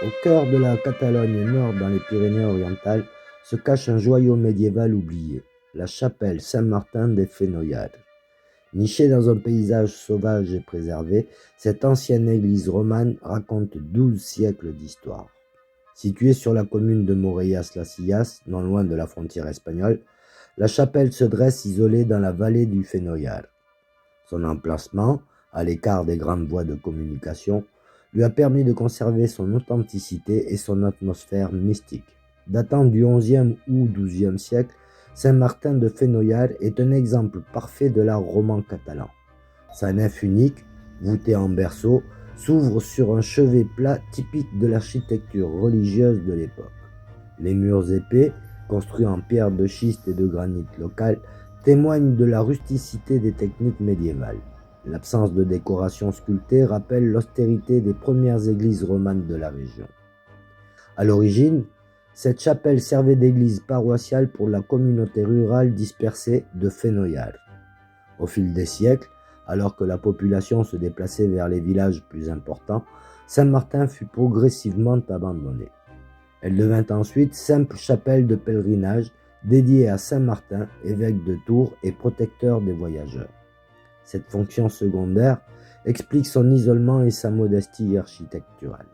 Au cœur de la Catalogne nord, dans les Pyrénées-Orientales, se cache un joyau médiéval oublié, la chapelle Saint-Martin des Fenolles. Nichée dans un paysage sauvage et préservé, cette ancienne église romane raconte 12 siècles d'histoire. Située sur la commune de Morellas-las-Illas, non loin de la frontière espagnole, la chapelle se dresse isolée dans la vallée du Fenollar. Son emplacement, à l'écart des grandes voies de communication, lui a permis de conserver son authenticité et son atmosphère mystique. Datant du XIe ou XIIe siècle, Saint-Martin de Fenollar est un exemple parfait de l'art roman catalan. Sa nef unique, voûtée en berceau, s'ouvre sur un chevet plat typique de l'architecture religieuse de l'époque. Les murs épais, construits en pierre de schiste et de granit local, témoignent de la rusticité des techniques médiévales. L'absence de décoration sculptée rappelle l'austérité des premières églises romanes de la région. À l'origine, cette chapelle servait d'église paroissiale pour la communauté rurale dispersée de Fenollar. Au fil des siècles, alors que la population se déplaçait vers les villages plus importants, Saint-Martin fut progressivement abandonnée. Elle devint ensuite simple chapelle de pèlerinage dédiée à Saint-Martin, évêque de Tours et protecteur des voyageurs. Cette fonction secondaire explique son isolement et sa modestie architecturale.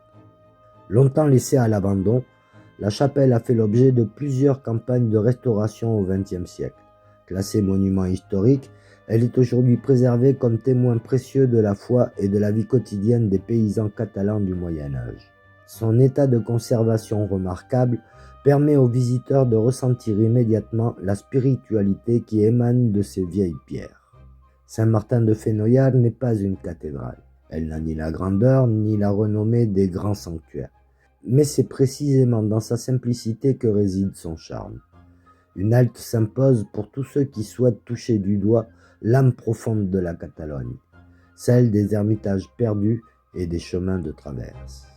Longtemps laissée à l'abandon, la chapelle a fait l'objet de plusieurs campagnes de restauration au XXe siècle. Classée monument historique, elle est aujourd'hui préservée comme témoin précieux de la foi et de la vie quotidienne des paysans catalans du Moyen Âge. Son état de conservation remarquable permet aux visiteurs de ressentir immédiatement la spiritualité qui émane de ces vieilles pierres. Saint-Martin de Fenollar n'est pas une cathédrale. Elle n'a ni la grandeur ni la renommée des grands sanctuaires. Mais c'est précisément dans sa simplicité que réside son charme. Une halte s'impose pour tous ceux qui souhaitent toucher du doigt l'âme profonde de la Catalogne, celle des ermitages perdus et des chemins de traverse.